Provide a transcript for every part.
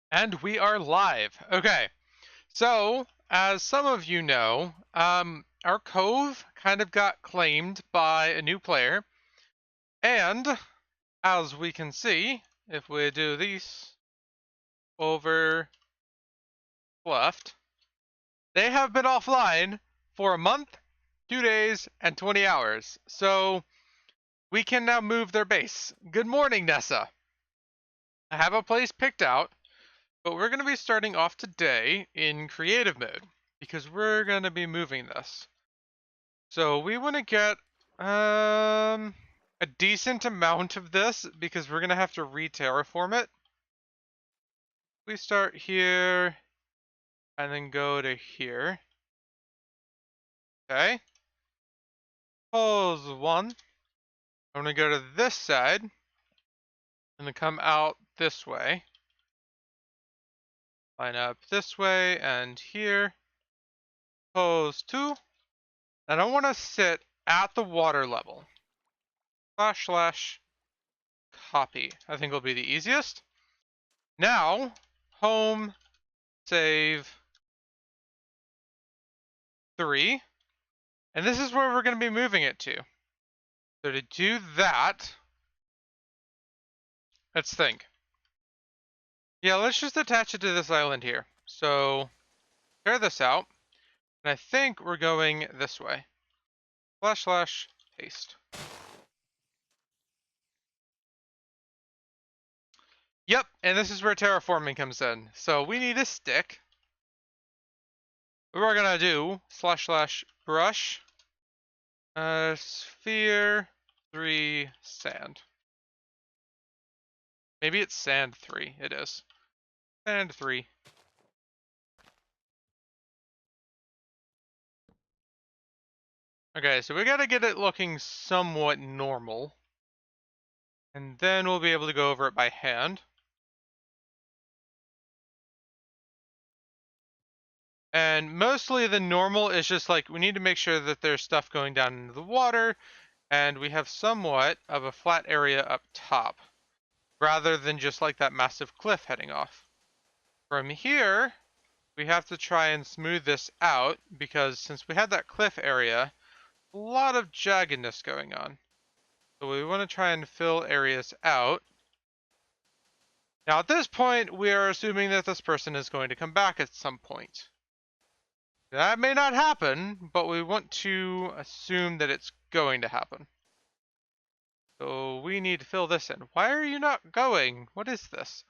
And we are live. Okay, so as some of you know, our cove kind of got claimed by a new player, and as we can see, if we do this over left, they have been offline for a month, 2 days, and 20 hours. So we can now move their base. Good morning, Nessa. I have a place picked out. But we're going to be starting off today in creative mode because we're going to be moving this. So we want to get a decent amount of this because we're going to have to re-terraform it. We start here and then go to here. Okay. Pose one. I'm going to go to this side and then come out this way. Line up this way and here. Pose two. And I want to sit at the water level. / copy. I think will be the easiest. Now, home, save 3. And this is where we're going to be moving it to. So to do that, let's think. Yeah, let's just attach it to this island here. So, tear this out. And I think we're going this way. / paste. Yep, and this is where terraforming comes in. So we need a stick. We're gonna do / brush sphere 3 sand. Maybe it's sand 3. It is. Sand 3. Okay, so we gotta get it looking somewhat normal. And then we'll be able to go over it by hand. And mostly the normal is just like, we need to make sure that there's stuff going down into the water, and we have somewhat of a flat area up top, rather than just like that massive cliff heading off. From here, we have to try and smooth this out, because since we had that cliff area, a lot of jaggedness going on. So we want to try and fill areas out. Now at this point, we are assuming that this person is going to come back at some point. That may not happen, but we want to assume that it's going to happen. So we need to fill this in. Why are you not going? What is this?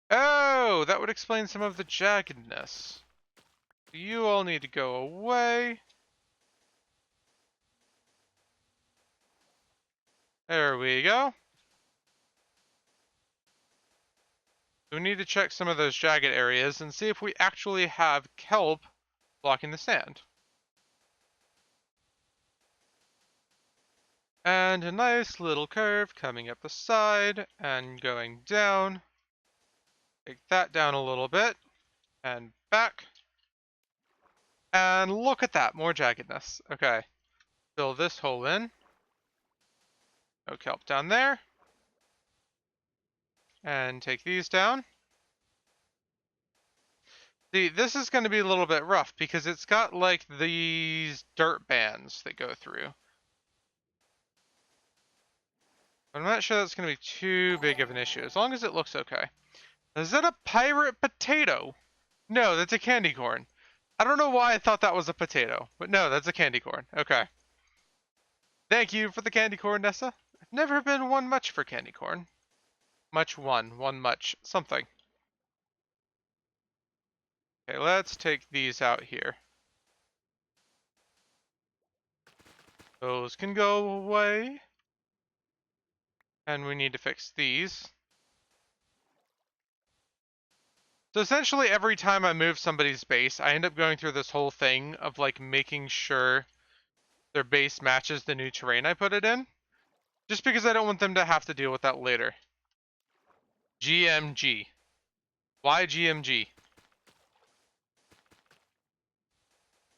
Oh, that would explain some of the jaggedness. You all need to go away. There we go. We need to check some of those jagged areas and see if we actually have kelp blocking the sand. And a nice little curve coming up the side and going down. Take that down a little bit and back. And look at that, more jaggedness. Okay, fill this hole in. No kelp down there. And take these down. See, this is going to be a little bit rough because it's got like these dirt bands that go through. I'm not sure that's going to be too big of an issue, as long as it looks okay. Is that a pirate potato? No, that's a candy corn. I don't know why I thought that was a potato, but no, that's a candy corn. Okay. Thank you for the candy corn, Nessa. I've never been one much for candy corn. Much one much, something. Okay, let's take these out here. Those can go away. And we need to fix these. So essentially every time I move somebody's base, I end up going through this whole thing of like making sure their base matches the new terrain I put it in. Just because I don't want them to have to deal with that later. GMG. Why GMG?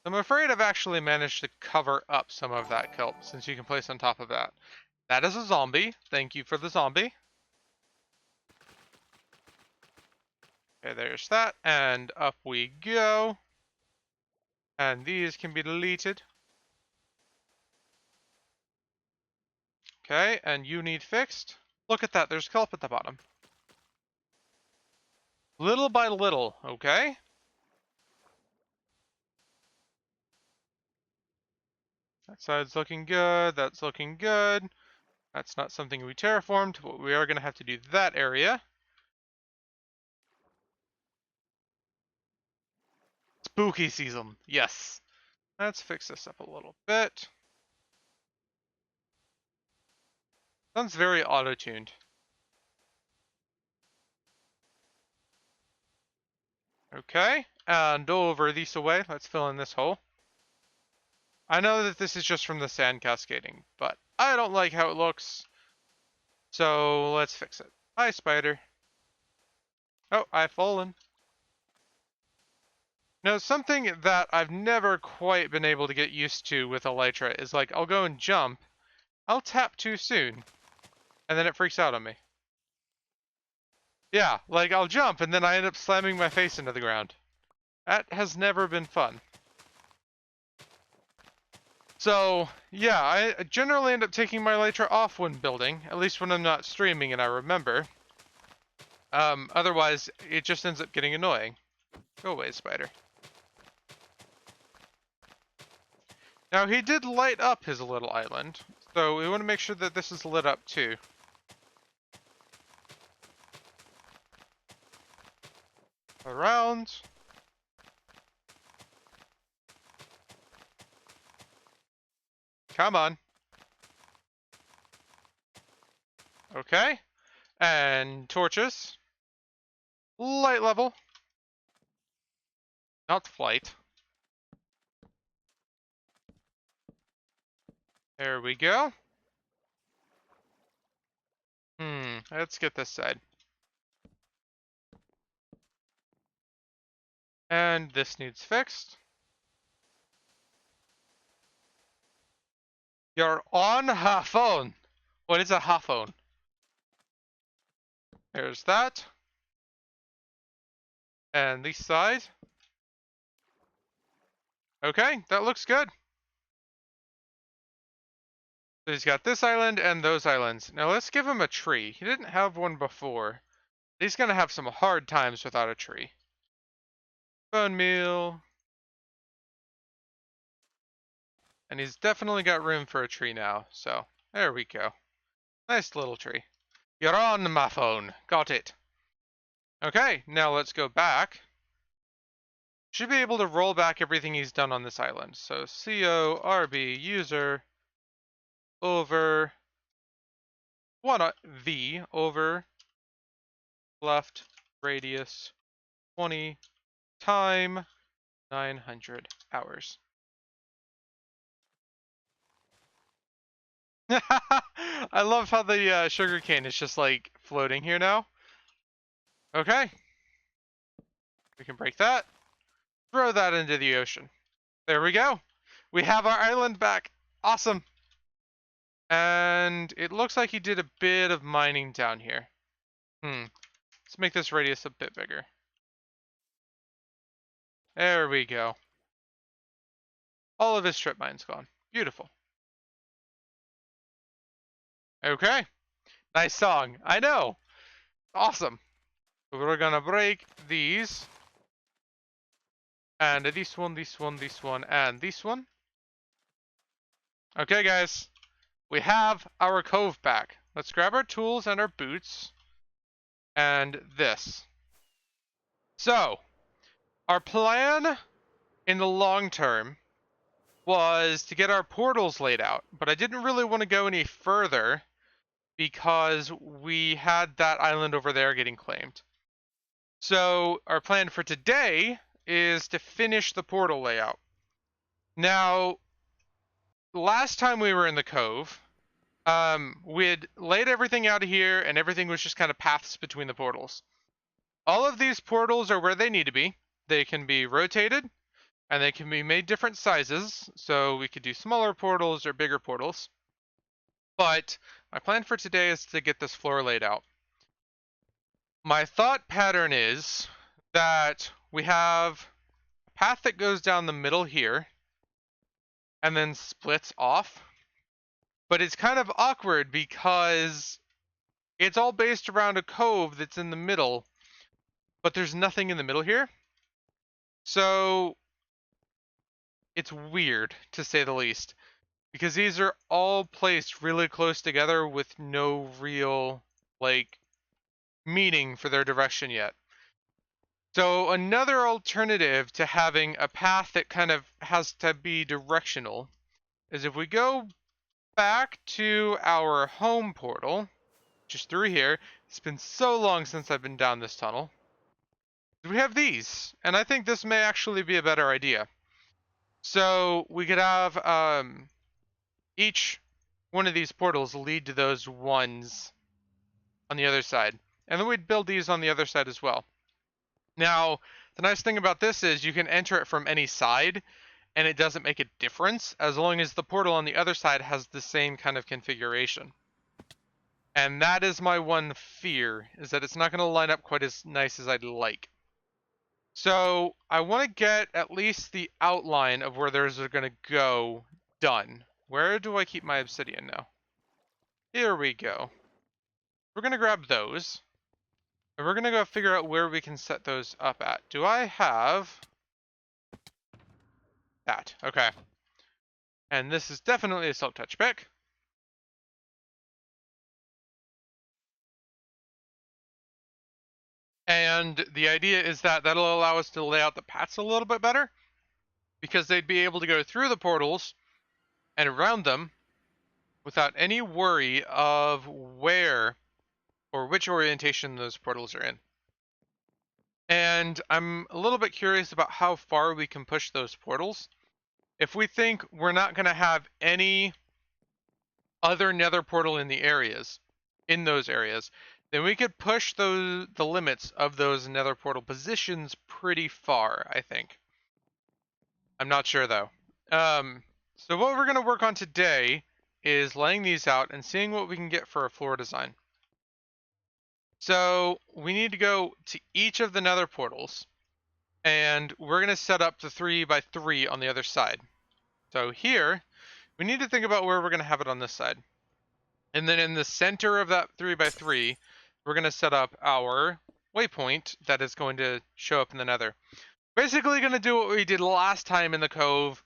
I'm afraid I've actually managed to cover up some of that kelp, since you can place on top of that. That is a zombie. Thank you for the zombie. Okay, there's that, and up we go. And these can be deleted. Okay, and you need fixed. Look at that, there's kelp at the bottom. Little by little, okay? That side's looking good, that's looking good. That's not something we terraformed, but we are going to have to do that area. Spooky season, yes. Let's fix this up a little bit. Sounds very auto-tuned. Okay, and over this away, let's fill in this hole. I know that this is just from the sand cascading, but I don't like how it looks. So let's fix it. Hi, spider. Oh, I've fallen. Now, something that I've never quite been able to get used to with Elytra is like, I'll go and jump, I'll tap too soon, and then it freaks out on me. Yeah, like I'll jump and then I end up slamming my face into the ground. That has never been fun. So, yeah, I generally end up taking my Elytra off when building, at least when I'm not streaming and I remember. Otherwise, it just ends up getting annoying. Go away, spider. Now, he did light up his little island, so we want to make sure that this is lit up too. Around. Come on. Okay. And torches. Light level. Not flight. There we go. Let's get this side. And this needs fixed. You're on her phone. What is a ha phone? There's that. And this side. Okay, that looks good. So he's got this island and those islands. Now let's give him a tree. He didn't have one before. He's gonna have some hard times without a tree. Bone meal. And he's definitely got room for a tree now. So there we go. Nice little tree. You're on my phone. Got it. Okay, now let's go back. Should be able to roll back everything he's done on this island. So CORB user over V over left radius 20 time 900 hours. I love how the sugar cane is just like floating here now. Okay. We can break that. Throw that into the ocean. There we go. We have our island back. Awesome. And it looks like he did a bit of mining down here. Let's make this radius a bit bigger. There we go. All of his strip mine's gone. Beautiful. Okay. Nice song. I know. Awesome. We're gonna break these. And this one, this one, this one, and this one. Okay, guys. We have our cove back. Let's grab our tools and our boots. And this. So, our plan in the long term was to get our portals laid out, but I didn't really want to go any further because we had that island over there getting claimed. So our plan for today is to finish the portal layout. Now, last time we were in the cove, we'd laid everything out of here and everything was just kind of paths between the portals. All of these portals are where they need to be. They can be rotated and they can be made different sizes. So we could do smaller portals or bigger portals. But my plan for today is to get this floor laid out. My thought pattern is that we have a path that goes down the middle here and then splits off. But it's kind of awkward because it's all based around a cove that's in the middle, but there's nothing in the middle here. So it's weird, to say the least, because these are all placed really close together with no real, like, meaning for their direction yet. So another alternative to having a path that kind of has to be directional is if we go back to our home portal, just through here. It's been so long since I've been down this tunnel. We have these, and I think this may actually be a better idea. So we could have each one of these portals lead to those ones on the other side. And then we'd build these on the other side as well. Now, the nice thing about this is you can enter it from any side, and it doesn't make a difference as long as the portal on the other side has the same kind of configuration. And that is my one fear, is that it's not going to line up quite as nice as I'd like. So I want to get at least the outline of where those are going to go done. Where do I keep my obsidian now? Here we go. We're going to grab those. And we're going to go figure out where we can set those up at. Do I have that? Okay. And this is definitely a silk touch pick. And the idea is that that'll allow us to lay out the paths a little bit better, because they'd be able to go through the portals and around them without any worry of where or which orientation those portals are in. And I'm a little bit curious about how far we can push those portals. If we think we're not going to have any other nether portal in those areas, then we could push the limits of those nether portal positions pretty far, I think. I'm not sure though. So what we're going to work on today is laying these out and seeing what we can get for a floor design. So we need to go to each of the nether portals, and we're going to set up the 3x3 on the other side. So here, we need to think about where we're going to have it on this side. And then in the center of that 3x3, we're going to set up our waypoint that is going to show up in the nether. Basically going to do what we did last time in the cove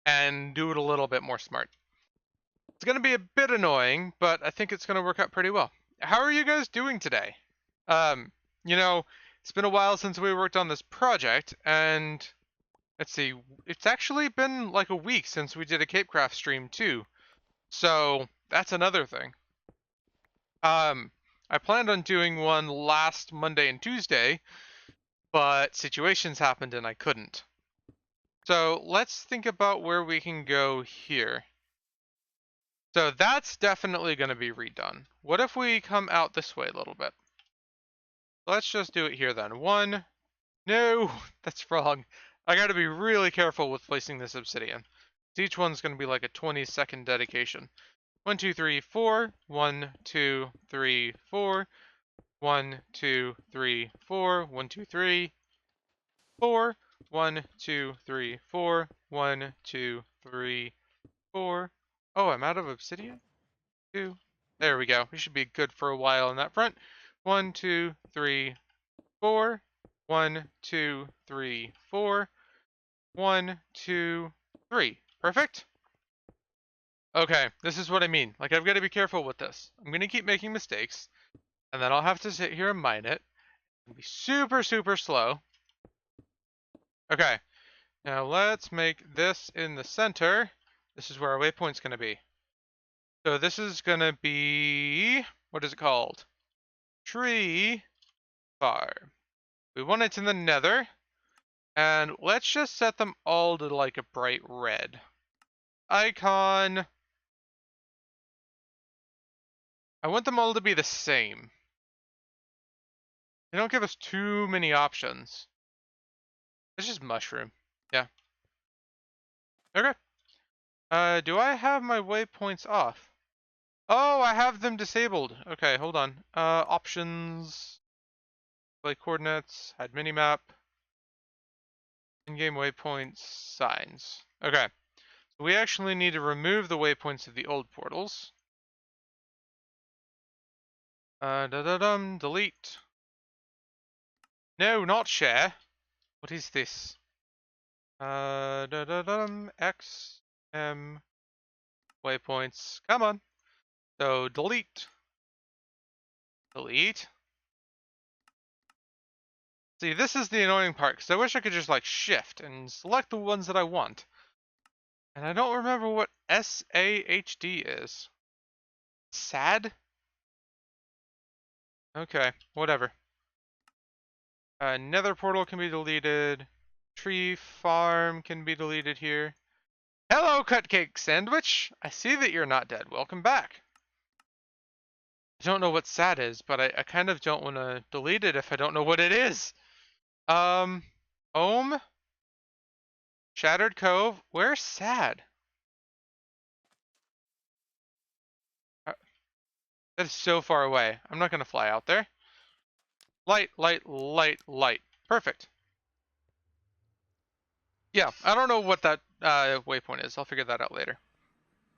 and do it a little bit more smart. It's going to be a bit annoying, but I think it's going to work out pretty well. How are you guys doing today? You know, it's been a while since we worked on this project, and let's see, it's actually been like a week since we did a CapeCraft stream too. So that's another thing. I planned on doing one last Monday and Tuesday, but situations happened and I couldn't. So let's think about where we can go here. So that's definitely going to be redone. What if we come out this way a little bit? Let's just do it here then. One. No, that's wrong. I got to be really careful with placing this obsidian. Each one's going to be like a 20-second dedication. 1, 2, 3, 4. 1, 2, 3, 4. 1, 2, 3, 4. 1, 2, 3, 4. 1, 2, 3, 4. 1, 2, 3, 4. Oh, I'm out of obsidian? 2. There we go. We should be good for a while on that front. 1, 2, 3, 4. 1, 2, 3, 4. 1, 2, 3. Perfect. Okay, this is what I mean. Like, I've got to be careful with this. I'm going to keep making mistakes, and then I'll have to sit here and mine it. And be super, super slow. Okay, now let's make this in the center. This is where our waypoint's going to be. So this is going to be, what is it called? Tree farm. We want it in the nether. And let's just set them all to like a bright red. Icon. I want them all to be the same. They don't give us too many options. It's just mushroom. Yeah. Okay. Do I have my waypoints off? Oh, I have them disabled. Okay, hold on. Options. Play coordinates, hide minimap, in-game waypoints, signs. Okay, so we actually need to remove the waypoints of the old portals. Delete. No, not share. What is this? X, M, waypoints. Come on. So delete. Delete. See, this is the annoying part, because I wish I could just, like, shift and select the ones that I want. And I don't remember what SAHD is. Sad? Okay, whatever. Nether portal can be deleted. Tree farm can be deleted here. Hello, Cupcake Sandwich! I see that you're not dead. Welcome back. I don't know what sad is, but I kind of don't want to delete it if I don't know what it is. Ohm? Shattered Cove? Where's sad? That is so far away. I'm not gonna fly out there. Light, light, light, light. Perfect. Yeah, I don't know what that waypoint is. I'll figure that out later.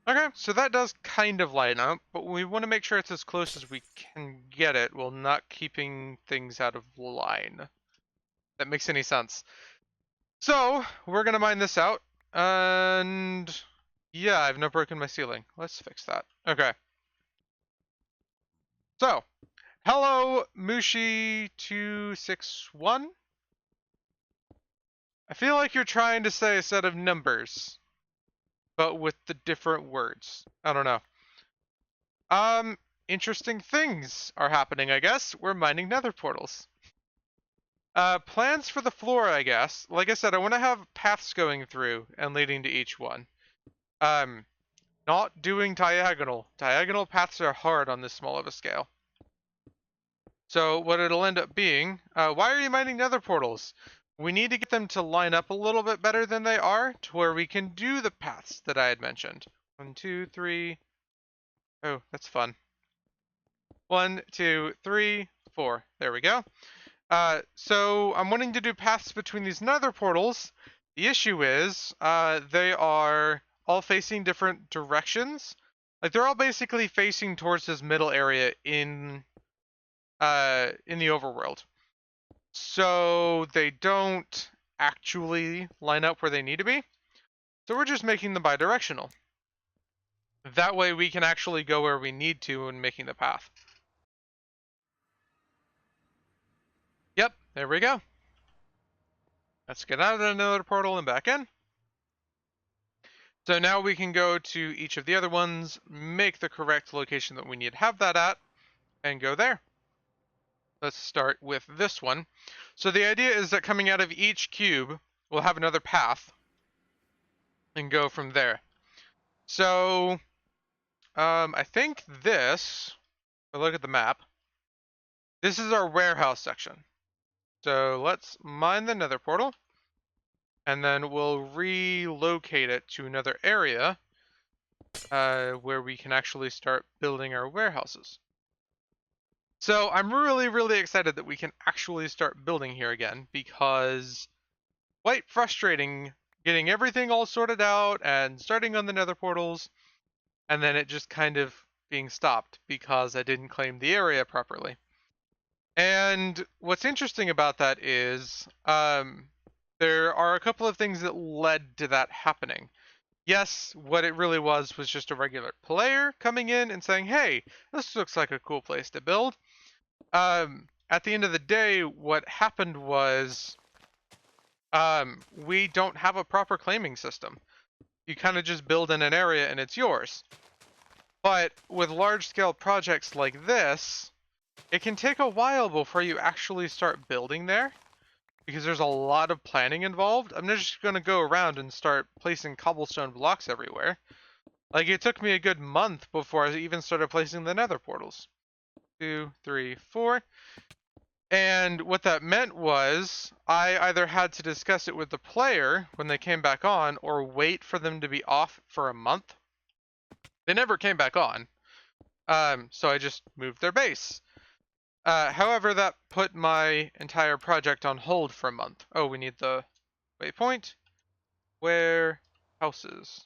Okay, so that does kind of light up, but we want to make sure it's as close as we can get it while not keeping things out of line. That makes any sense. So, we're gonna mine this out, and yeah, I've not broken my ceiling. Let's fix that. Okay. So, hello, Mushi261. I feel like you're trying to say a set of numbers, but with the different words. I don't know. Interesting things are happening, I guess. We're mining nether portals. Plans for the floor, I guess. Like I said, I want to have paths going through and leading to each one. Not doing diagonal. Diagonal paths are hard on this small of a scale. So what it'll end up being, why are you mining nether portals? We need to get them to line up a little bit better than they are to where we can do the paths that I had mentioned. 1, 2, 3. Oh, that's fun. 1, 2, 3, 4. There we go. So I'm wanting to do paths between these nether portals. The issue is, they are all facing different directions. Like they're all basically facing towards this middle area in the overworld. So they don't actually line up where they need to be. So we're just making them bidirectional. That way we can actually go where we need to when making the path. Yep, there we go. Let's get out of another portal and back in. So now we can go to each of the other ones, make the correct location that we need to have that at, and go there. Let's start with this one. So the idea is that coming out of each cube, we'll have another path and go from there. So I think this, if I look at the map, this is our warehouse section. So let's mine the nether portal, and then we'll relocate it to another area where we can actually start building our warehouses. So I'm really, really excited that we can actually start building here again, because quite frustrating getting everything all sorted out and starting on the nether portals, and then it just kind of being stopped because I didn't claim the area properly. And what's interesting about that is there are a couple of things that led to that happening. Yes, what it really was just a regular player coming in and saying, hey, this looks like a cool place to build. At the end of the day, what happened was we don't have a proper claiming system. You kind of just build in an area and it's yours. But with large-scale projects like this, it can take a while before you actually start building there, because there's a lot of planning involved. I'm not just going to go around and start placing cobblestone blocks everywhere. Like, it took me a good month before I even started placing the nether portals. 2, 3, 4. And what that meant was I either had to discuss it with the player when they came back on, or wait for them to be off for a month. They never came back on. So I just moved their base. However, that put my entire project on hold for a month. Oh, we need the waypoint. Where houses?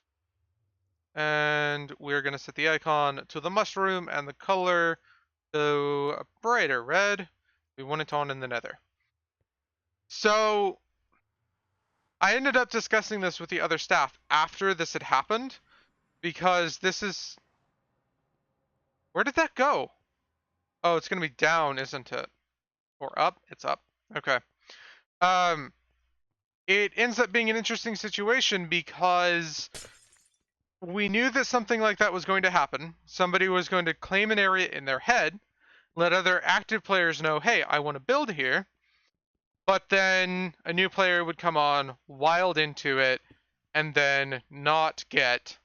And we're going to set the icon to the mushroom and the color to a brighter red. We want it on in the nether. So I ended up discussing this with the other staff after this had happened because this is... Where did that go? Oh, it's going to be down, isn't it? Or up? It's up. Okay. Um, it ends up being an interesting situation because we knew that something like that was going to happen. Somebody was going to claim an area in their head, let other active players know, hey, I want to build here. But then a new player would come on, wild into it, and then not get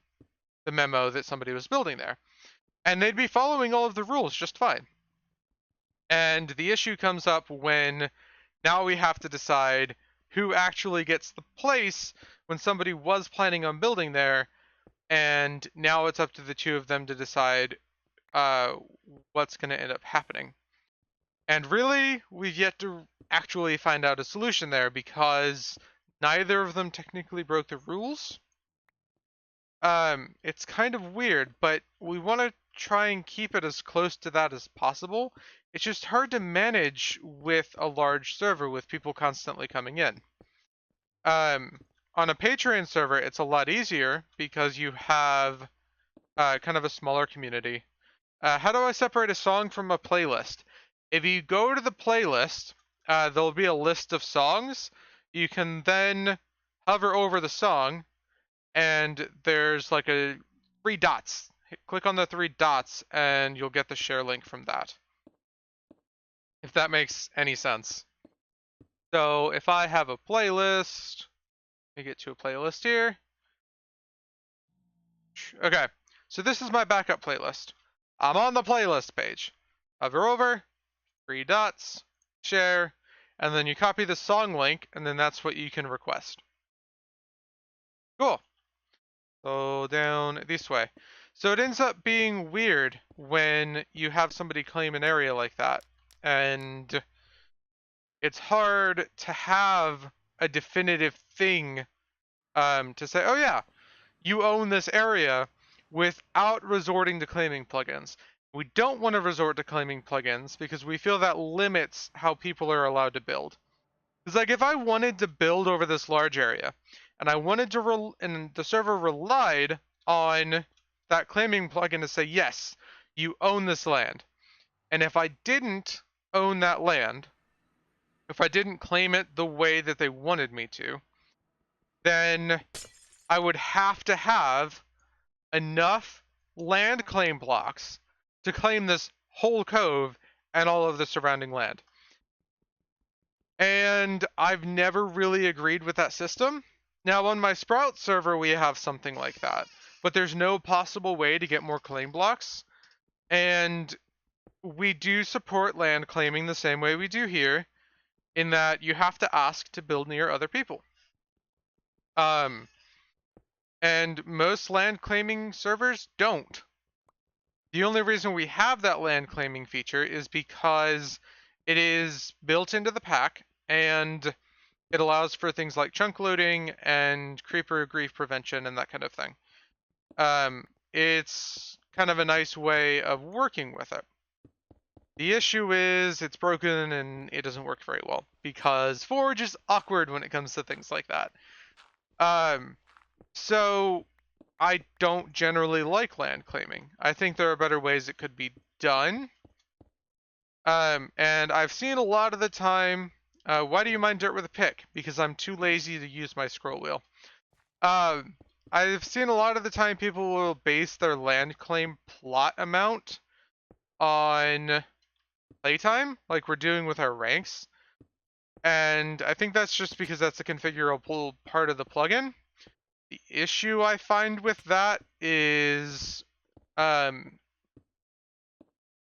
the memo that somebody was building there. And they'd be following all of the rules just fine. And the issue comes up when now we have to decide who actually gets the place when somebody was planning on building there, and now it's up to the two of them to decide what's going to end up happening. And really, we've yet to actually find out a solution there because neither of them technically broke the rules. It's kind of weird, but we want to try and keep it as close to that as possible. It's just hard to manage with a large server with people constantly coming in. On a Patreon server, it's a lot easier because you have kind of a smaller community. How do I separate a song from a playlist? If you go to the playlist, there'll be a list of songs. You can then hover over the song, and there's like a 3 dots. Click on the 3 dots, and you'll get the share link from that. If that makes any sense. So if I have a playlist, let me get to a playlist here. Okay, so this is my backup playlist. I'm on the playlist page. Hover over, 3 dots, share, and then you copy the song link, and then that's what you can request. Cool. Go down this way. So it ends up being weird when you have somebody claim an area like that, and it's hard to have a definitive thing to say, oh yeah, you own this area without resorting to claiming plugins. We don't want to resort to claiming plugins because we feel that limits how people are allowed to build. It's like if I wanted to build over this large area and I wanted to, and the server relied on that claiming plugin to say, yes, you own this land. And if I didn't own that land, if I didn't claim it the way that they wanted me to, then I would have to have enough land claim blocks to claim this whole cove and all of the surrounding land. And I've never really agreed with that system. Now on my Sprout server we have something like that, but there's no possible way to get more claim blocks. And we do support land claiming the same way we do here, in that you have to ask to build near other people. And most land claiming servers don't. The only reason we have that land claiming feature is because it is built into the pack and it allows for things like chunk loading and creeper grief prevention and that kind of thing. It's kind of a nice way of working with it. The issue is it's broken and it doesn't work very well because Forge is awkward when it comes to things like that. So I don't generally like land claiming. I think there are better ways it could be done. And I've seen a lot of the time, why do you mine dirt with a pick? Because I'm too lazy to use my scroll wheel. I've seen a lot of the time people will base their land claim plot amount on playtime, like we're doing with our ranks. And I think that's just because that's a configurable part of the plugin. The issue I find with that is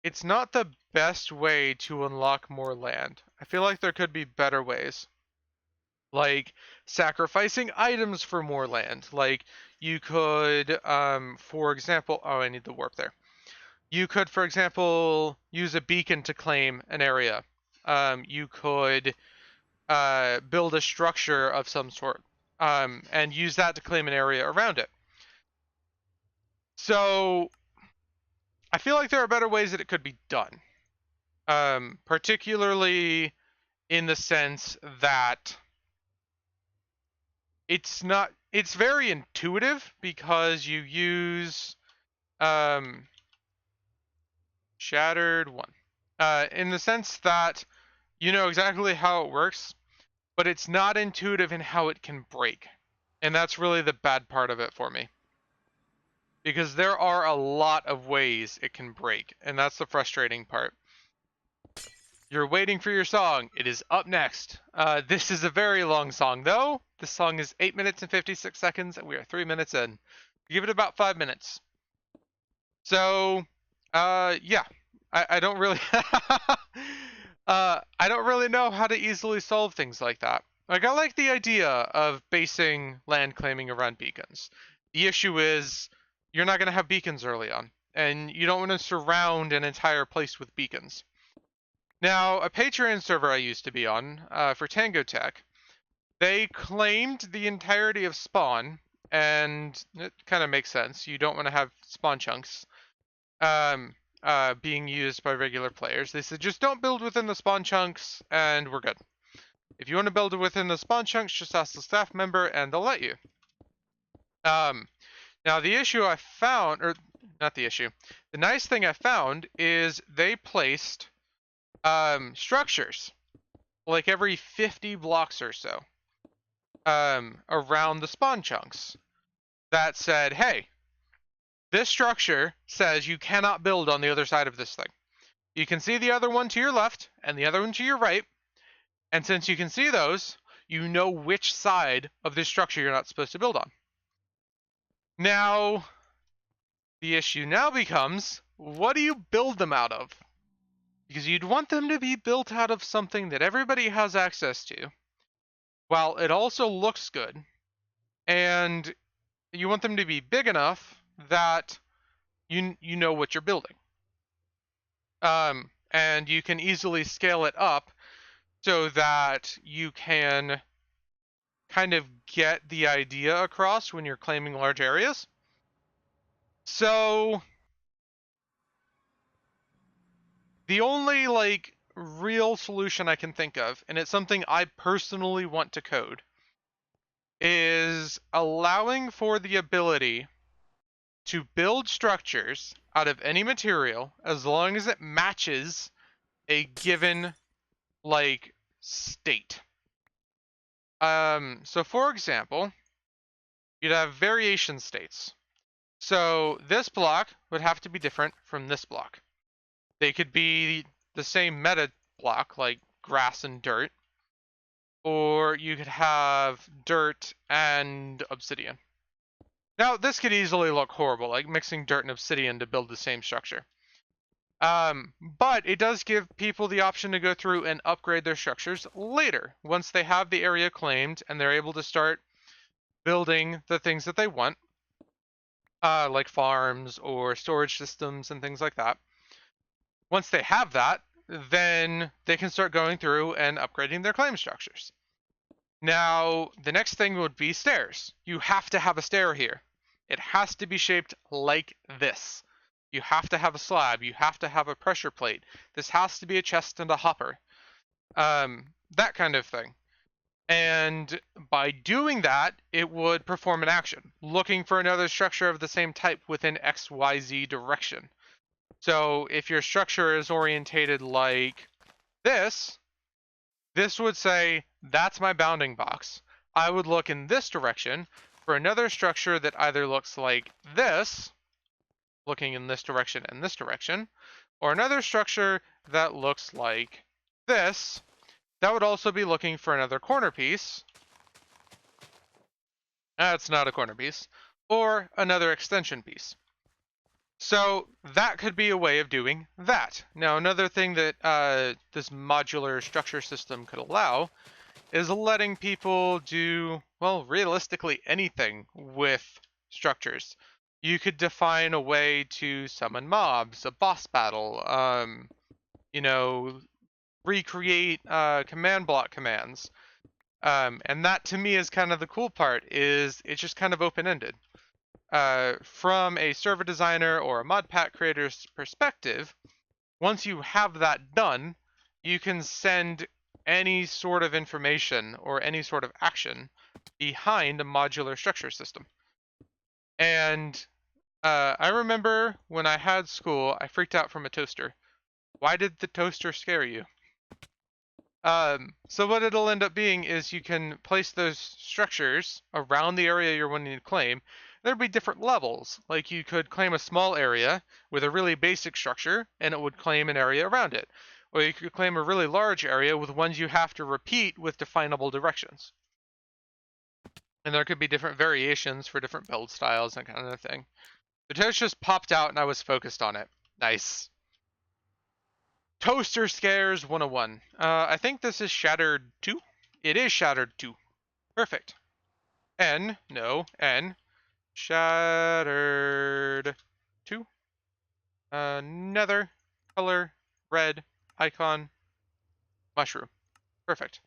it's not the best way to unlock more land. I feel like there could be better ways. Like sacrificing items for more land. Like you could, for example, oh, I need the warp there. You could, for example, use a beacon to claim an area. You could build a structure of some sort and use that to claim an area around it. So I feel like there are better ways that it could be done, particularly in the sense that it's very intuitive because you use shattered one in the sense that you know exactly how it works, but it's not intuitive in how it can break. And that's really the bad part of it for me. Because there are a lot of ways it can break, and that's the frustrating part. You're waiting for your song. It is up next. This is a very long song, though. This song is 8 minutes and 56 seconds, and we are 3 minutes in. Give it about 5 minutes. So, yeah. I don't really... I don't really know how to easily solve things like that. Like, I like the idea of basing land claiming around beacons. The issue is, you're not going to have beacons early on, and you don't want to surround an entire place with beacons. Now, a Patreon server I used to be on, for Tango Tech, they claimed the entirety of spawn, and it kind of makes sense. You don't want to have spawn chunks being used by regular players. They said just don't build within the spawn chunks, and we're good. If you want to build it within the spawn chunks, just ask the staff member, and they'll let you. Now the issue I found, or not the issue, the nice thing I found is they placed structures like every 50 blocks or so around the spawn chunks that said, hey, this structure says you cannot build on the other side of this thing. You can see the other one to your left and the other one to your right, and since you can see those, you know which side of this structure you're not supposed to build on. Now, the issue now becomes, what do you build them out of? Because you'd want them to be built out of something that everybody has access to, while it also looks good, and you want them to be big enough that you know what you're building. And you can easily scale it up so that you can kind of get the idea across when you're claiming large areas. So the only like real solution I can think of, and it's something I personally want to code, is allowing for the ability to build structures out of any material as long as it matches a given like state. So for example, you'd have variation states. So this block would have to be different from this block. They could be the same meta block, like grass and dirt, or you could have dirt and obsidian. Now, this could easily look horrible, like mixing dirt and obsidian to build the same structure. But it does give people the option to go through and upgrade their structures later, once they have the area claimed and they're able to start building the things that they want, like farms or storage systems and things like that. Once they have that, then they can start going through and upgrading their claim structures. Now, the next thing would be stairs. You have to have a stair here. It has to be shaped like this. You have to have a slab. You have to have a pressure plate. This has to be a chest and a hopper. That kind of thing. And by doing that, it would perform an action, looking for another structure of the same type within XYZ direction. So if your structure is orientated like this, this would say, that's my bounding box. I would look in this direction for another structure that either looks like this, looking in this direction and this direction, or another structure that looks like this, that would also be looking for another corner piece. That's not a corner piece, or another extension piece. So that could be a way of doing that. Now, another thing that this modular structure system could allow is letting people do, well, realistically anything with structures. you could define a way to summon mobs, a boss battle, you know, recreate command block commands. And that to me is kind of the cool part, is it's just kind of open-ended. From a server designer or a mod pack creator's perspective, once you have that done, you can send any sort of information or any sort of action behind a modular structure system. And I remember when I had school, I freaked out from a toaster. Why did the toaster scare you? So what it'll end up being is you can place those structures around the area you're wanting to claim. There'd be different levels. Like you could claim a small area with a really basic structure, and it would claim an area around it. Or you could claim a really large area with ones you have to repeat with definable directions. And there could be different variations for different build styles and kind of thing. The toast just popped out and I was focused on it. Nice. Toaster Scares 101. I think this is Shattered 2? It is Shattered 2. Perfect. N. Shattered 2. Nether, color, red, icon, mushroom. Perfect.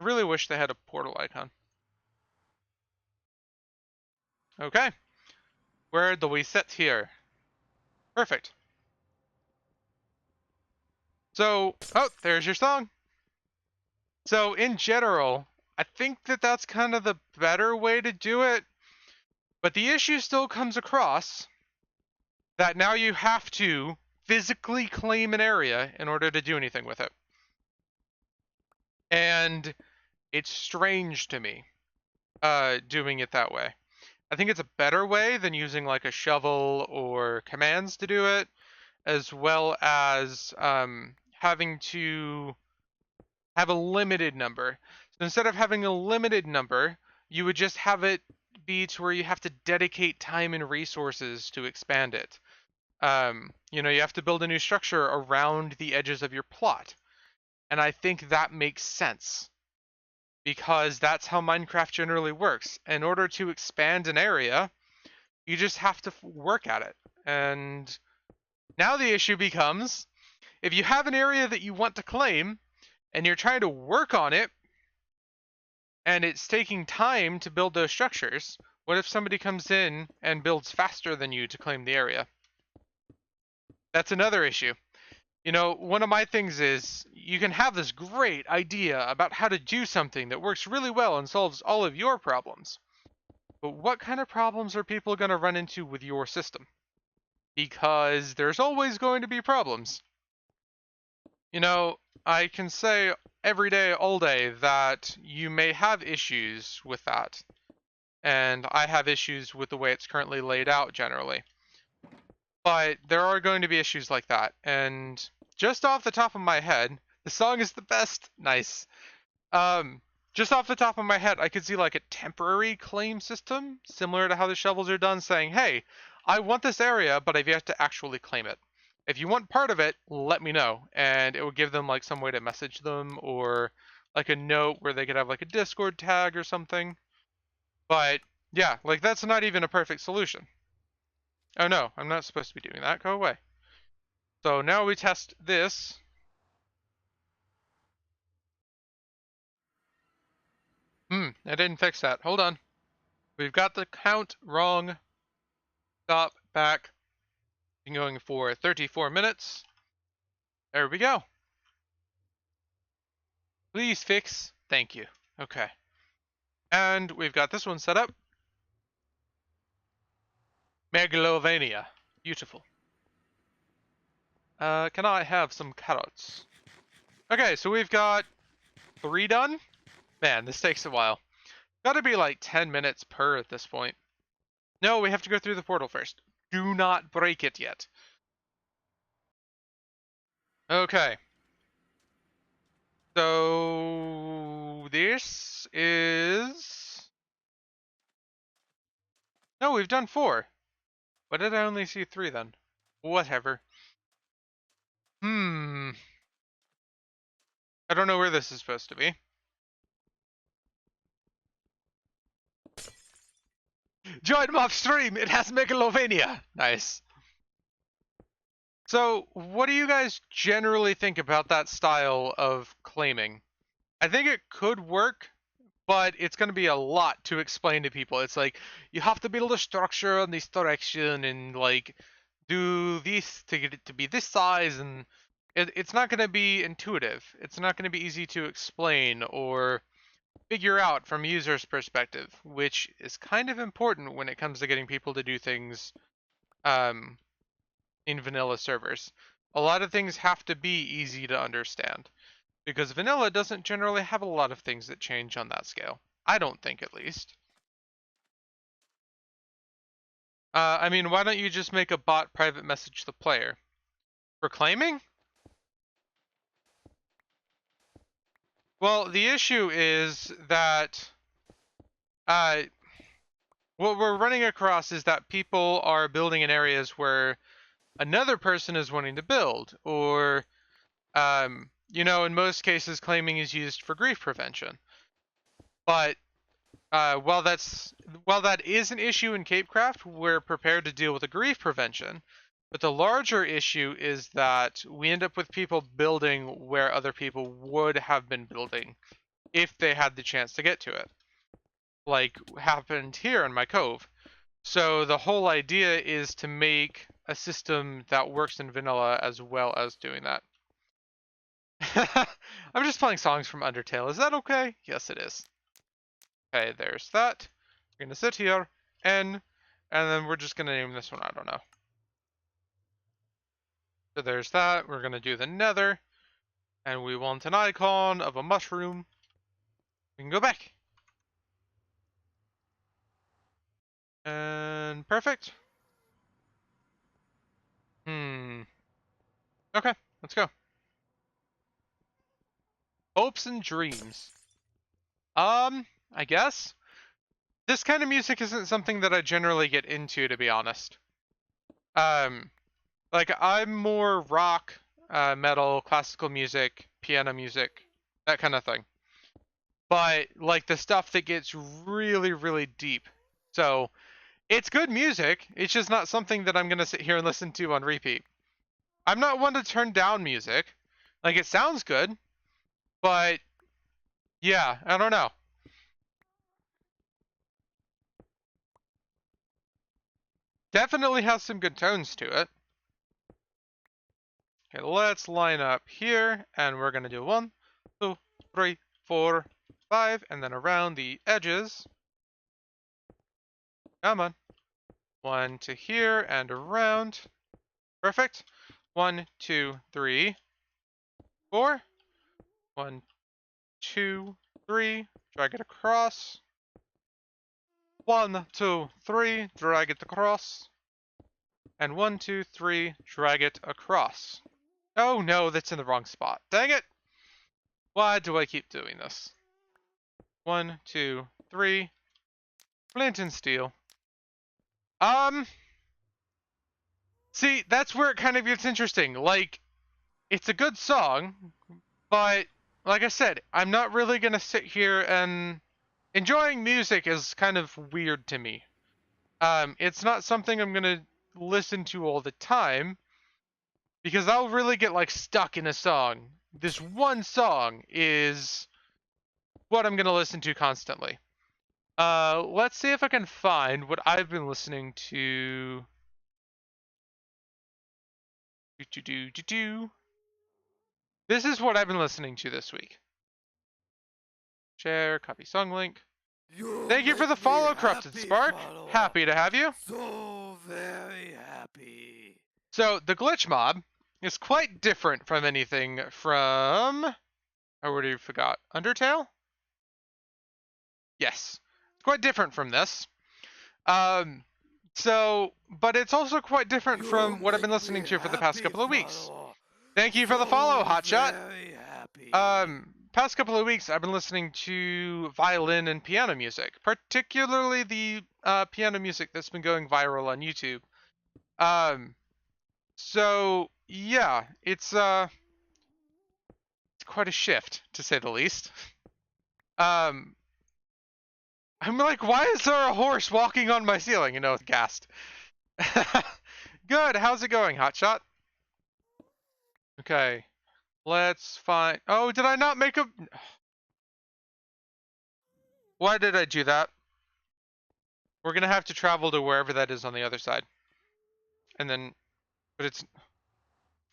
I really wish they had a portal icon. Okay. Where do we sit here? Perfect. So, oh, there's your song. So, in general, I think that that's kind of the better way to do it. But the issue still comes across that now you have to physically claim an area in order to do anything with it. And it's strange to me doing it that way. I think it's a better way than using like a shovel or commands to do it, as well as having to have a limited number. So instead of having a limited number, you would just have it be to where you have to dedicate time and resources to expand it. You have to build a new structure around the edges of your plot. And I think that makes sense because that's how Minecraft generally works. In order to expand an area, you just have to work at it. And now the issue becomes, if you have an area that you want to claim and you're trying to work on it and it's taking time to build those structures, what if somebody comes in and builds faster than you to claim the area? That's another issue. One of my things is you can have this great idea about how to do something that works really well and solves all of your problems. But what kind of problems are people going to run into with your system? Because there's always going to be problems. I can say every day, all day, that you may have issues with that. And I have issues with the way it's currently laid out generally. But there are going to be issues like that. And just off the top of my head, the song is the best. Nice. Just off the top of my head, I could see like a temporary claim system, similar to how the shovels are done, saying, hey, I want this area, but I've yet to actually claim it. If you want part of it, let me know. And it would give them like some way to message them or like a note where they could have like a Discord tag or something. But yeah, like that's not even a perfect solution. Oh no, I'm not supposed to be doing that. Go away. So now we test this. I didn't fix that. Hold on. We've got the count wrong. Stop, back. Been going for 34 minutes. There we go. Please fix. Thank you. Okay. And we've got this one set up. Megalovania. Beautiful. Can I have some carrots? Okay, so we've got 3 done. Man, this takes a while. Gotta be like 10 minutes per at this point. No, we have to go through the portal first. Do not break it yet. Okay. So this is... No, we've done 4. Why did I only see 3 then? Whatever. I don't know where this is supposed to be. Join mob stream. It has Megalovania. Nice. So, what do you guys generally think about that style of claiming? I think it could work, but it's going to be a lot to explain to people. It's like you have to build a structure on this direction and like do this to get it to be this size, and it's not going to be intuitive. It's not going to be easy to explain or figure out from a user's perspective, which is kind of important when it comes to getting people to do things um, in vanilla servers. A lot of things have to be easy to understand because vanilla doesn't generally have a lot of things that change on that scale. I don't think, at least. I mean, why don't you just make a bot private message the player? For claiming? Well, the issue is that uh, what we're running across is that people are building in areas where another person is wanting to build, or, in most cases, claiming is used for grief prevention. But while that is an issue in CapeCraft, we're prepared to deal with the grief prevention. But the larger issue is that we end up with people building where other people would have been building if they had the chance to get to it, like happened here in my cove. So the whole idea is to make a system that works in vanilla as well as doing that. I'm just playing songs from Undertale. Is that okay? Yes, it is. Okay, there's that. We're gonna sit here, N, and then we're just gonna name this one, I don't know. So there's that. We're gonna do the nether, and we want an icon of a mushroom. We can go back. And perfect. Okay, let's go. Hopes and dreams. I guess. This kind of music isn't something that I generally get into, to be honest. Um, like I'm more rock, metal, classical music, piano music, that kind of thing. But like the stuff that gets really, really deep. So it's good music. It's just not something that I'm gonna sit here and listen to on repeat. I'm not one to turn down music. Like it sounds good, but yeah, I don't know. Definitely has some good tones to it. Okay, let's line up here, and we're gonna do 1, 2, 3, 4, 5, and then around the edges. Come on. 1 to here and around. Perfect. 1, 2, 3, 4. 1, 2, 3. Drag it across. 1, 2, 3. Drag it across. And 1, 2, 3. Drag it across. Oh no, that's in the wrong spot. Dang it! Why do I keep doing this? 1, 2, 3. Flint and steel. See, that's where it kind of gets interesting. Like, it's a good song, but like I said, I'm not really gonna sit here and enjoying music is kind of weird to me. It's not something I'm gonna listen to all the time because I'll really get like stuck in a song. This one song is what I'm gonna listen to constantly. Let's see if I can find what I've been listening to. This is what I've been listening to this week. Share, copy song link. Thank you for the follow, Crafted Spark. Happy to have you. So very happy. So the glitch mob is quite different from anything from. I already forgot. Undertale? Yes. It's quite different from this. But it's also quite different from what I've been listening to for the past couple of weeks. Thank you for the follow, Hotshot. Past couple of weeks, I've been listening to violin and piano music, particularly the piano music that's been going viral on YouTube. So yeah, it's quite a shift to say the least. I'm like, why is there a horse walking on my ceiling? You know, gassed. Good. How's it going, Hotshot? Okay. Let's find. Oh, did I not make a? Why did I do that? We're gonna have to travel to wherever that is on the other side, and then. But it's.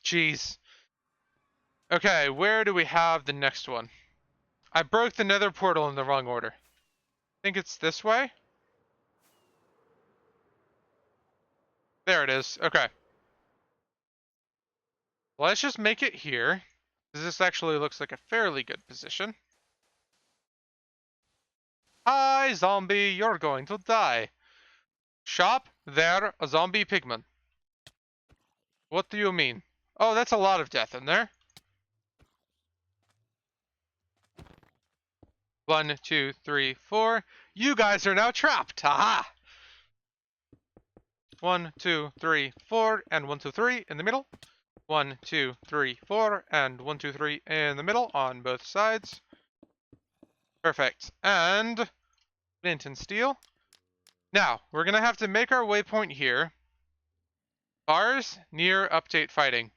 Jeez. Okay, where do we have the next one? I broke the nether portal in the wrong order. I think it's this way? There it is. Okay. Let's just make it here. This actually looks like a fairly good position. Hi, zombie, you're going to die. Shop, there, a zombie pigman. What do you mean? Oh, that's a lot of death in there. 1, 2, 3, 4. You guys are now trapped. Haha. 1, 2, 3, 4, and 1, 2, 3 in the middle. 1, 2, 3, 4, and 1, 2, 3 in the middle on both sides. Perfect. And flint and steel. Now, we're gonna have to make our waypoint here. Bars near update fighting.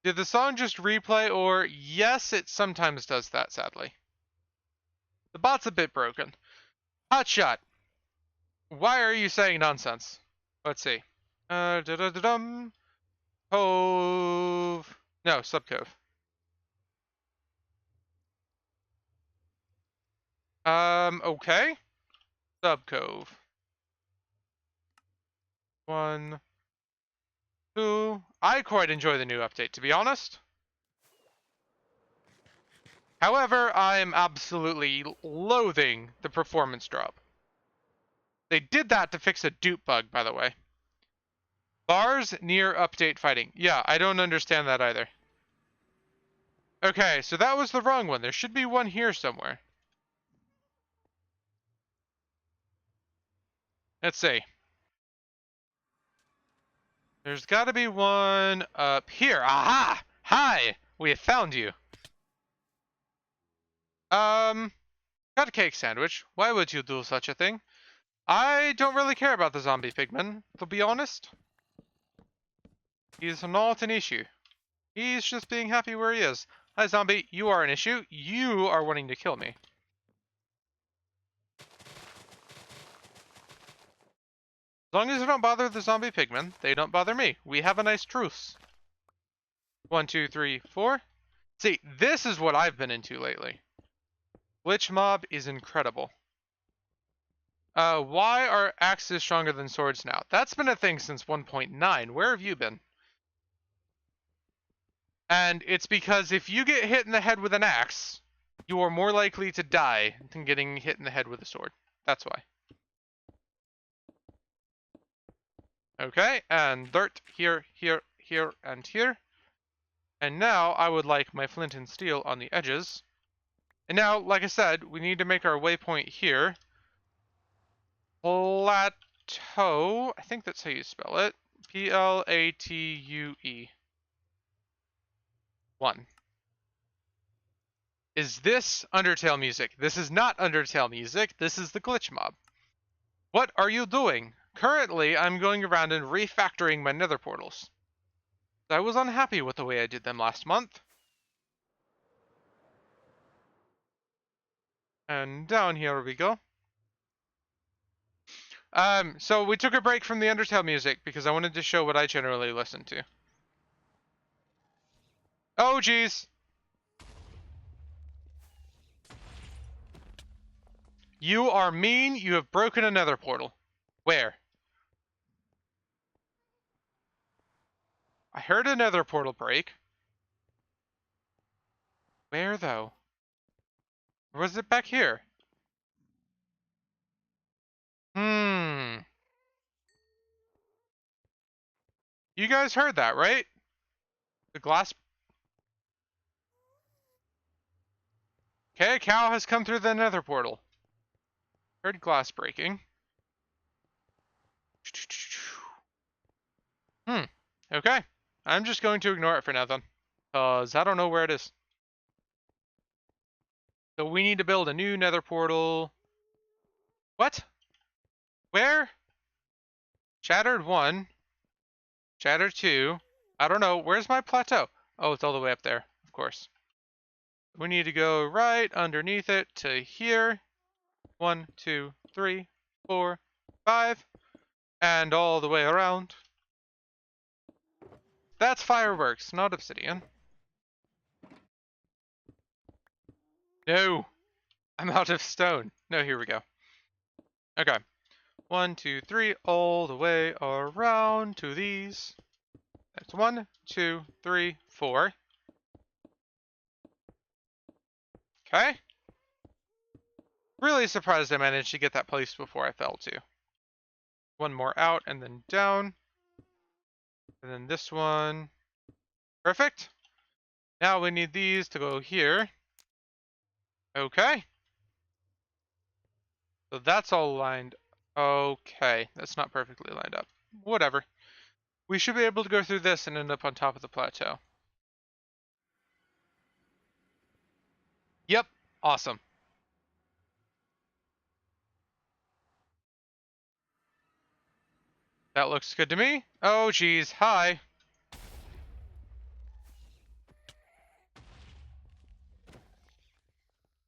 Did the song just replay, or yes, it sometimes does that, sadly. The bot's a bit broken. Hotshot, why are you saying nonsense? Let's see. Da-da-da-dum. Cove. No, subcove. Okay. Subcove. 1, 2. I quite enjoy the new update, to be honest. However, I am absolutely loathing the performance drop. They did that to fix a dupe bug, by the way. Bars near update fighting. Yeah, I don't understand that either. Okay, so that was the wrong one. There should be one here somewhere. Let's see. There's got to be one up here. Aha! Hi! We have found you. Got a cake sandwich. Why would you do such a thing? I don't really care about the zombie pigman, to be honest. He's not an issue. He's just being happy where he is. Hi, zombie. You are an issue. You are wanting to kill me. As long as I don't bother the zombie pigmen, they don't bother me. We have a nice truce. 1, 2, 3, 4. See, this is what I've been into lately. Glitch mob is incredible. Why are axes stronger than swords now? That's been a thing since 1.9. Where have you been? And it's because if you get hit in the head with an axe, you are more likely to die than getting hit in the head with a sword. That's why. Okay, and dirt here, here, here, and here. And now I would like my flint and steel on the edges. And now, like I said, we need to make our waypoint here. Plateau. I think that's how you spell it. Platue. 1. Is this Undertale music? This is not Undertale music. This is the glitch mob. What are you doing? Currently, I'm going around and refactoring my nether portals. I was unhappy with the way I did them last month. And down here we go. So we took a break from the Undertale music because I wanted to show what I generally listen to. Oh, geez. You are mean. You have broken a nether portal. Where? I heard a nether portal break. Where, though? Or was it back here? Hmm. You guys heard that, right? The glass... Okay, a cow has come through the nether portal. Heard glass breaking. Hmm. Okay. I'm just going to ignore it for now, then. Because I don't know where it is. So we need to build a new nether portal. What? Where? Shattered 1. Shattered 2. I don't know. Where's my plateau? Oh, it's all the way up there, of course. We need to go right underneath it to here. 1, 2, 3, 4, 5. And all the way around. That's fireworks, not obsidian. No! I'm out of stone. No, here we go. Okay. 1, 2, 3, all the way around to these. That's 1, 2, 3, 4. Okay. Really surprised I managed to get that placed before I fell too. One more out and then down. And then this one. Perfect. Now we need these to go here. Okay. So that's all lined. Okay. That's not perfectly lined up. Whatever. We should be able to go through this and end up on top of the plateau. Yep. Awesome. That looks good to me. Oh, geez. Hi.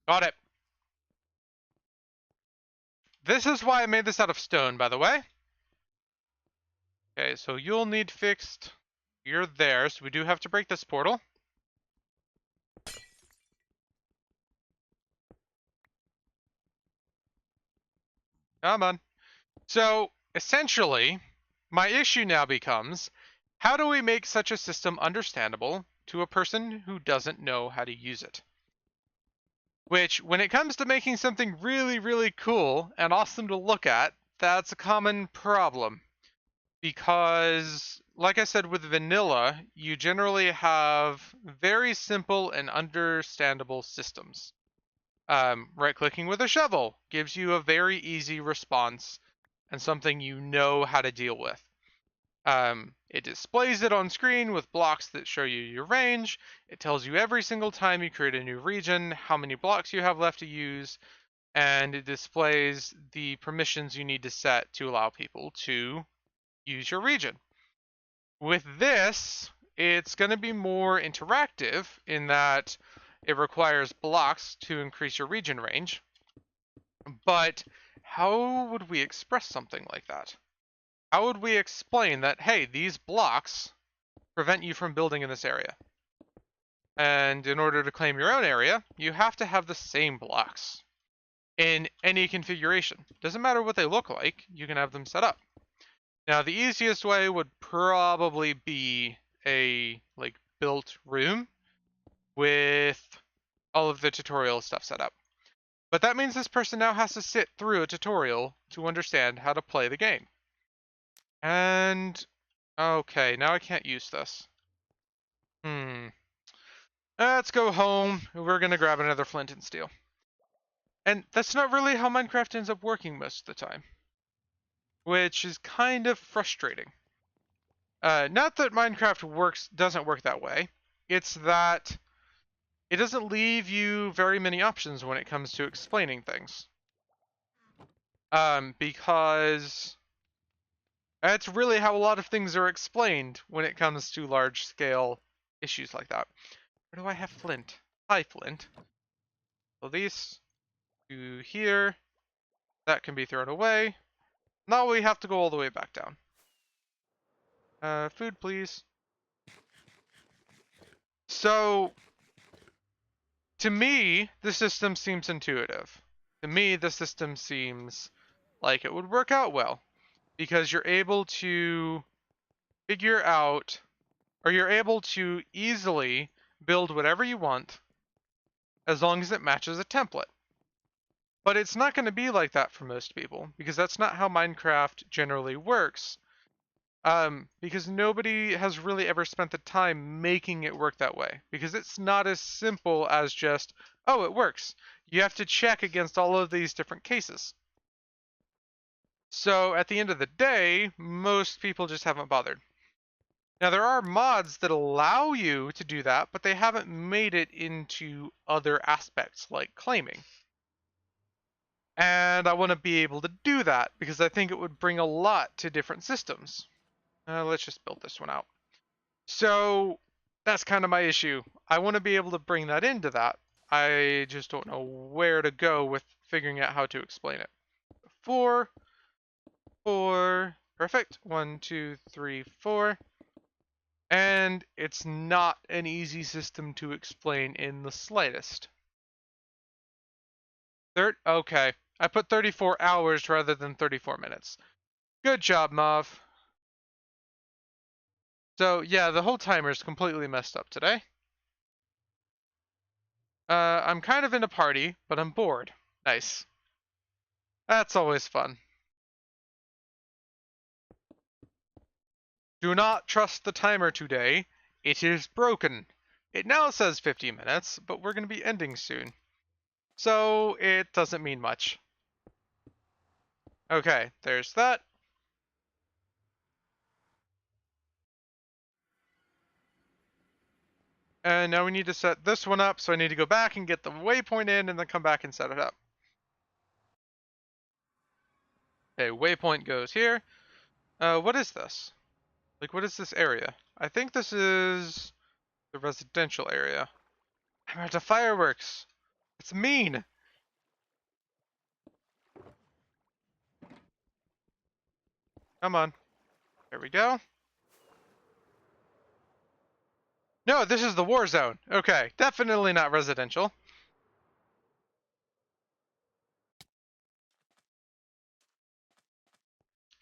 Got it. This is why I made this out of stone, by the way. Okay, so you'll need fixed. You're there, so we do have to break this portal. Come on. So, essentially, my issue now becomes, how do we make such a system understandable to a person who doesn't know how to use it? Which, when it comes to making something really, really cool and awesome to look at, that's a common problem. Because, like I said with vanilla, you generally have very simple and understandable systems. Right-clicking with a shovel gives you a very easy response and something you know how to deal with. It displays it on screen with blocks that show you your range. It tells you every single time you create a new region how many blocks you have left to use, and it displays the permissions you need to set to allow people to use your region. With this, it's going to be more interactive in that it requires blocks to increase your region range. But how would we express something like that? How would we explain that, hey, these blocks prevent you from building in this area? And in order to claim your own area, you have to have the same blocks in any configuration. Doesn't matter what they look like, you can have them set up. Now, the easiest way would probably be a built room with all of the tutorial stuff set up. But that means this person now has to sit through a tutorial to understand how to play the game. And okay, now I can't use this. Let's go home. We're gonna grab another flint and steel. And that's not really how Minecraft ends up working most of the time, which is kind of frustrating. Not that Minecraft doesn't work that way. It's that it doesn't leave you very many options when it comes to explaining things. Because that's really how a lot of things are explained when it comes to large scale issues like that. Where do I have flint? Hi, flint. So these to here. That can be thrown away. Now we have to go all the way back down. Food, please. So, to me, the system seems intuitive. To me, the system seems like it would work out well. Because you're able to figure out, or you're able to easily build whatever you want as long as it matches a template. But it's not going to be like that for most people, because that's not how Minecraft generally works. Because nobody has really ever spent the time making it work that way. Because it's not as simple as just, oh, it works. You have to check against all of these different cases. So at the end of the day, most people just haven't bothered. Now, there are mods that allow you to do that, but they haven't made it into other aspects like claiming. And I want to be able to do that because I think it would bring a lot to different systems. Let's just build this one out. So that's kind of my issue. I want to be able to bring that into that. I just don't know where to go with figuring out how to explain it. 4, 4, perfect. 1, 2, 3, 4. And it's not an easy system to explain in the slightest. Okay. I put 34 hours rather than 34 minutes. Good job, Mav. So, yeah, the whole timer's completely messed up today. I'm kind of in a party, but I'm bored. Nice. That's always fun. Do not trust the timer today. It is broken. It now says 50 minutes, but we're going to be ending soon. So, it doesn't mean much. Okay, there's that. And now we need to set this one up, so I need to go back and get the waypoint in and then come back and set it up. Okay, waypoint goes here. What is this? Like, what is this area? I think this is the residential area. I'm out of fireworks. It's mean. Come on. There we go. No, this is the war zone. Okay, definitely not residential.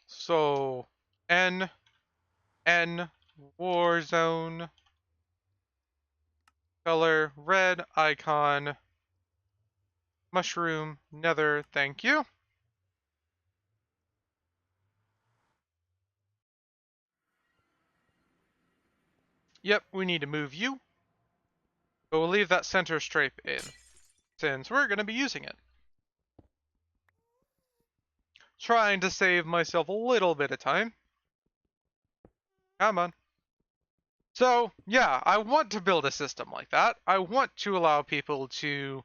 So, N, war zone, color, red, icon, mushroom, nether, thank you. Yep, we need to move you. But we'll leave that center stripe in, since we're going to be using it. Trying to save myself a little bit of time. Come on. So, yeah, I want to build a system like that. I want to allow people to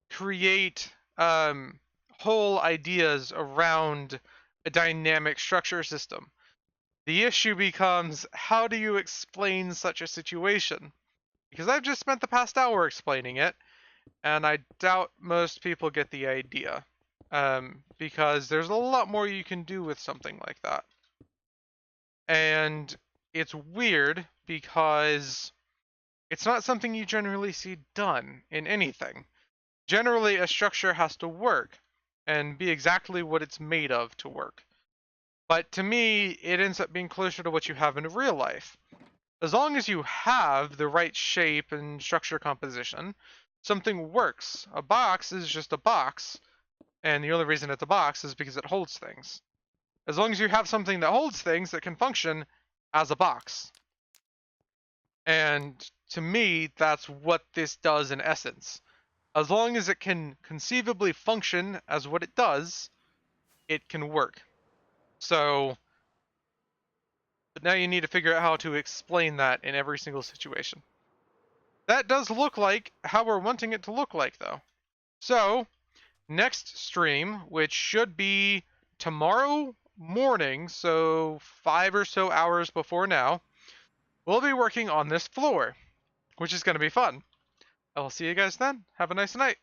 create whole ideas around a dynamic structure system. The issue becomes, how do you explain such a situation? Because I've just spent the past hour explaining it, and I doubt most people get the idea. Because there's a lot more you can do with something like that. And it's weird because it's not something you generally see done in anything. Generally, a structure has to work and be exactly what it's made of to work. But to me, it ends up being closer to what you have in real life. As long as you have the right shape and structure composition, something works. A box is just a box, and the only reason it's a box is because it holds things. As long as you have something that holds things that can function as a box. And to me, that's what this does in essence. As long as it can conceivably function as what it does, it can work. So, but now you need to figure out how to explain that in every single situation. That does look like how we're wanting it to look like, though. So, next stream, which should be tomorrow morning, so 5 or so hours before now, we'll be working on this floor, which is going to be fun. I will see you guys then. Have a nice night.